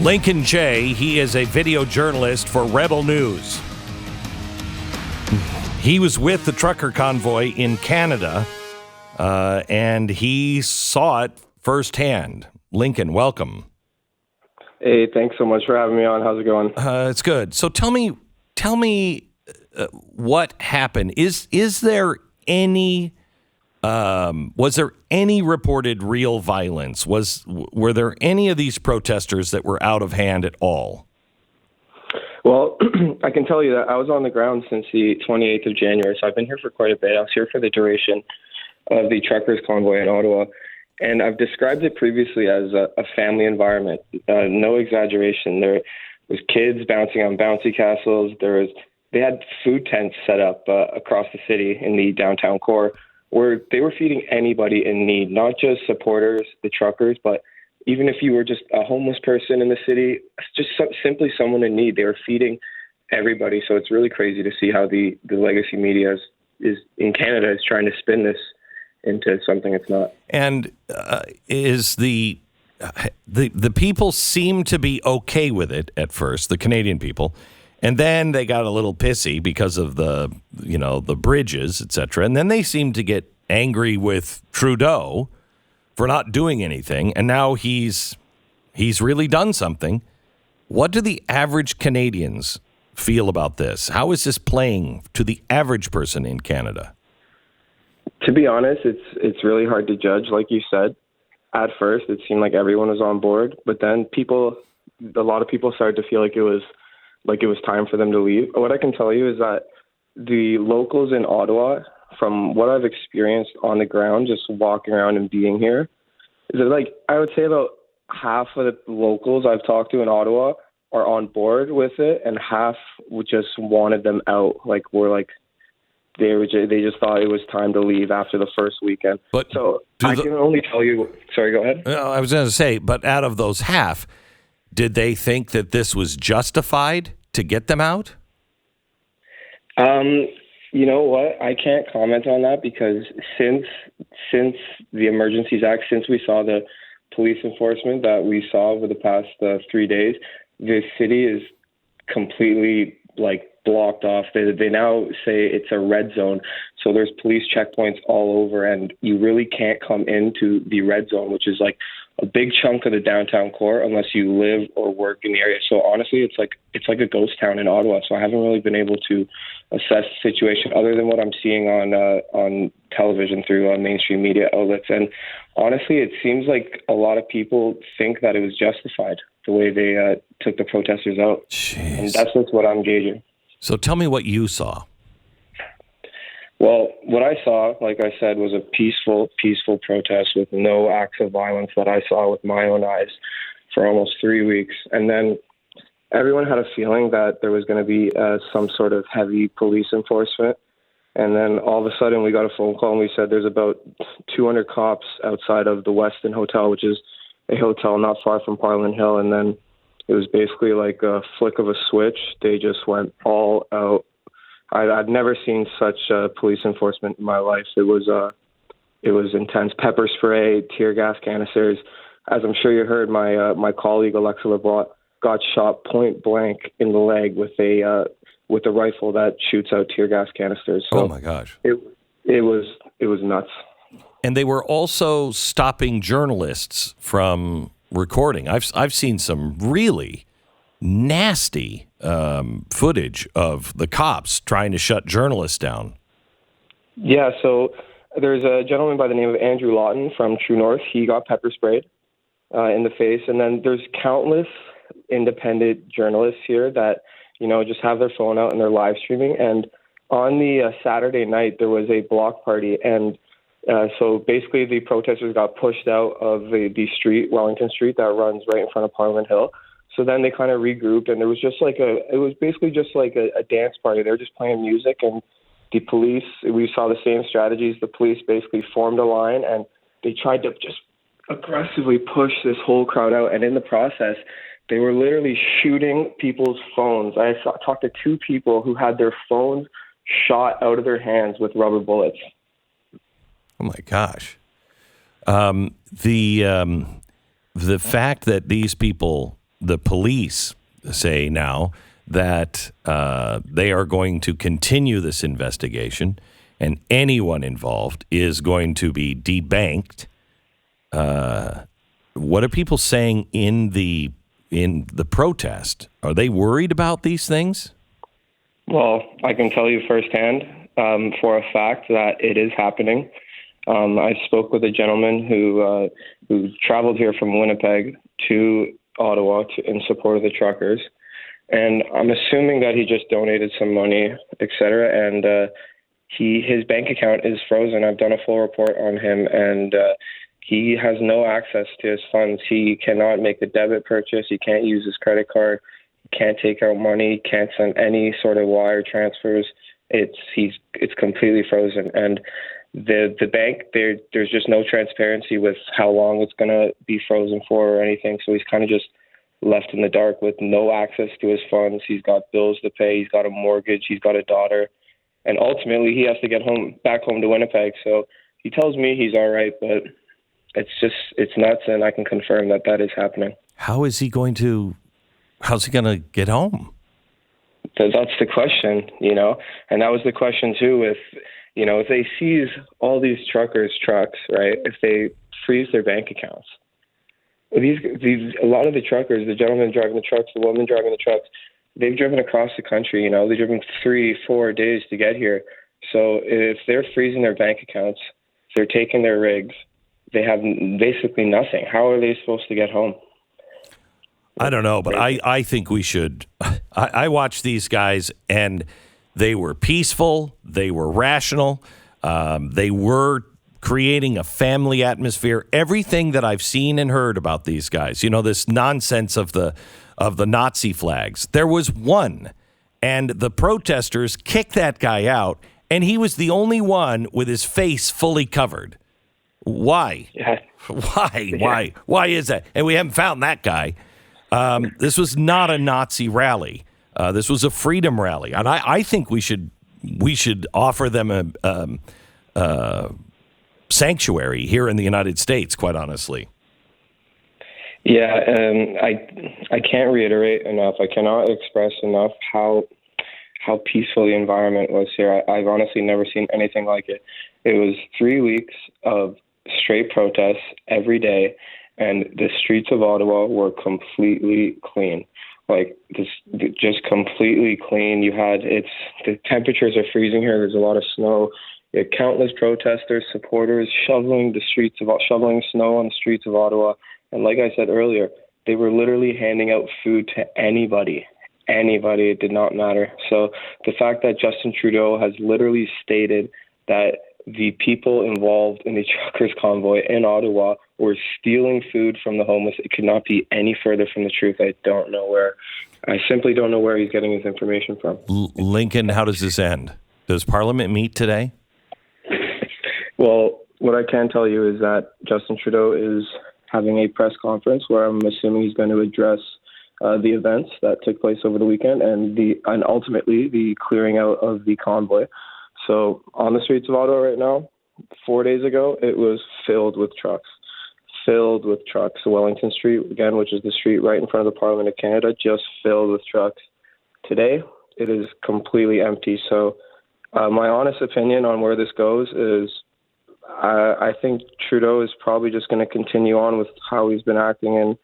Lincoln J., he is a video journalist for Rebel News. He was with the trucker convoy in Canada, and he saw it firsthand. Lincoln, welcome. Hey, thanks so much for having me on. How's it going? It's good. So tell me what happened. Is there any was there any reported real violence? Were there any of these protesters that were out of hand at all? Well, I can tell you that I was on the ground since the 28th of January, so I've been here for quite a bit. I was here for the duration of the truckers convoy in Ottawa, and I've described it previously as a family environment. No exaggeration. There was kids bouncing on bouncy castles. They had food tents set up across the city in the downtown core, where they were feeding anybody in need, not just supporters, the truckers, but even if you were just a homeless person in the city, just simply someone in need, they were feeding everybody. So it's really crazy to see how the legacy media is in Canada is trying to spin this into something it's not. And is the people seem to be okay with it at first, the Canadian people, and then they got a little pissy because of the bridges, etc. And then they seem to get angry with Trudeau for not doing anything, and now he's really done something. What do the average Canadians feel about this? How is this playing to the average person in Canada? To be honest, it's really hard to judge. Like you said, at first it seemed like everyone was on board, but then a lot of people started to feel like it was time for them to leave. What I can tell you is that the locals in Ottawa, from what I've experienced on the ground, just walking around and being here, is that I would say about half of the locals I've talked to in Ottawa are on board with it, and half just wanted them out. They just thought it was time to leave after the first weekend. But so I can only tell you. Sorry, go ahead. I was going to say, but out of those half, did they think that this was justified to get them out? You know what? I can't comment on that because since the Emergencies Act, since we saw the police enforcement that we saw over the past 3 days, the city is completely blocked off. They now say it's a red zone. So there's police checkpoints all over, and you really can't come into the red zone, which is a big chunk of the downtown core, unless you live or work in the area. So honestly, it's like a ghost town in Ottawa. So I haven't really been able to assess the situation other than what I'm seeing on television through mainstream media outlets. And honestly, it seems like a lot of people think that it was justified the way they took the protesters out. Jeez. And that's just what I'm gauging. So tell me what you saw. Well, what I saw, like I said, was a peaceful protest with no acts of violence that I saw with my own eyes for almost 3 weeks. And then everyone had a feeling that there was going to be some sort of heavy police enforcement. And then all of a sudden we got a phone call and we said there's about 200 cops outside of the Westin Hotel, which is a hotel not far from Parliament Hill. And then it was basically like a flick of a switch. They just went all out. I'd never seen such police enforcement in my life. It was intense. Pepper spray, tear gas canisters. As I'm sure you heard, my colleague Alexa LeBlanc got shot point blank in the leg with a rifle that shoots out tear gas canisters. So oh my gosh! It was nuts. And they were also stopping journalists from recording. I've seen some really nasty footage of the cops trying to shut journalists down. Yeah, so there's a gentleman by the name of Andrew Lawton from True North. He got pepper sprayed in the face. And then there's countless independent journalists here that, just have their phone out and they're live streaming. And on the Saturday night, there was a block party. And so basically the protesters got pushed out of the street, Wellington Street, that runs right in front of Parliament Hill. So then they kind of regrouped, and there was just it was basically just like a dance party. They were just playing music, and the police, we saw the same strategies. The police basically formed a line, and they tried to just aggressively push this whole crowd out. And in the process, they were literally shooting people's phones. I talked to 2 people who had their phones shot out of their hands with rubber bullets. Oh my gosh. The fact that these people the police say now that they are going to continue this investigation, and anyone involved is going to be debanked. What are people saying in the protest? Are they worried about these things? Well, I can tell you firsthand, for a fact, that it is happening. I spoke with a gentleman who traveled here from Winnipeg to Ottawa in support of the truckers, and I'm assuming that he just donated some money, etc. And his bank account is frozen. I've done a full report on him, and he has no access to his funds. He cannot make a debit purchase. He can't use his credit card. He can't take out money. Can't send any sort of wire transfers. It's completely frozen. And the bank, there's just no transparency with how long it's going to be frozen for or anything. So he's kind of just left in the dark with no access to his funds. He's got bills to pay. He's got a mortgage. He's got a daughter. And ultimately, he has to get back home to Winnipeg. So he tells me he's all right, but it's nuts, and I can confirm that is happening. How's he going to get home? That's the question, and that was the question too with, if they seize all these truckers' trucks, right, if they freeze their bank accounts, a lot of the truckers, the gentlemen driving the trucks, the women driving the trucks, they've driven across the country, they've driven 3-4 days to get here. So if they're freezing their bank accounts, if they're taking their rigs, they have basically nothing. How are they supposed to get home? I don't know, but I think we should. I watched these guys, and they were peaceful. They were rational. They were creating a family atmosphere. Everything that I've seen and heard about these guys, this nonsense of the Nazi flags. There was one, and the protesters kicked that guy out, and he was the only one with his face fully covered. Why? Yeah. Why is that? And we haven't found that guy. This was not a Nazi rally. This was a freedom rally, and I think we should offer them a sanctuary here in the United States. Quite honestly. Yeah, I can't reiterate enough. I cannot express enough how peaceful the environment was here. I've honestly never seen anything like it. It was 3 weeks of straight protests every day, and the streets of Ottawa were completely clean. Like, just completely clean. The temperatures are freezing here. There's a lot of snow. You had countless protesters, supporters shoveling snow on the streets of Ottawa. And like I said earlier, they were literally handing out food to anybody. It did not matter. So the fact that Justin Trudeau has literally stated that the people involved in the truckers' convoy in Ottawa were stealing food from the homeless, it could not be any further from the truth. I simply don't know where he's getting his information from. Lincoln, how does this end? Does Parliament meet today? Well, what I can tell you is that Justin Trudeau is having a press conference where I'm assuming he's going to address the events that took place over the weekend and ultimately the clearing out of the convoy. So on the streets of Ottawa right now, 4 days ago, it was filled with trucks. Wellington Street, again, which is the street right in front of the Parliament of Canada, just filled with trucks. Today, it is completely empty. So my honest opinion on where this goes is I think Trudeau is probably just going to continue on with how he's been acting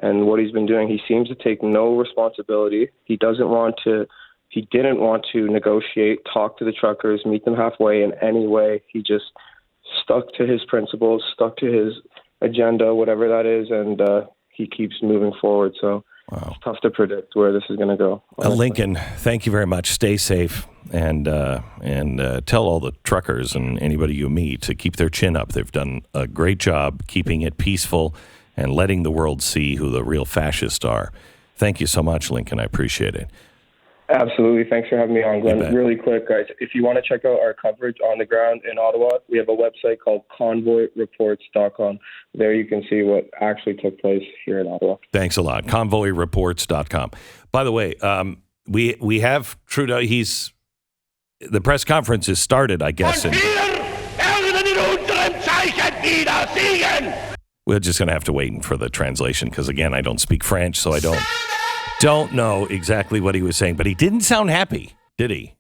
and what he's been doing. He seems to take no responsibility. He didn't want to negotiate, talk to the truckers, meet them halfway in any way. He just stuck to his principles, stuck to his agenda, whatever that is, and he keeps moving forward. So It's tough to predict where this is going to go. Lincoln, thank you very much. Stay safe and tell all the truckers and anybody you meet to keep their chin up. They've done a great job keeping it peaceful and letting the world see who the real fascists are. Thank you so much, Lincoln. I appreciate it. Absolutely. Thanks for having me on, Glenn. Really quick, guys, if you want to check out our coverage on the ground in Ottawa, we have a website called convoyreports.com. There you can see what actually took place here in Ottawa. Thanks a lot. Convoyreports.com. By the way, we have Trudeau. The press conference is started, I guess. We're just going to have to wait for the translation because, again, I don't speak French, so I don't know exactly what he was saying. But he didn't sound happy, did he?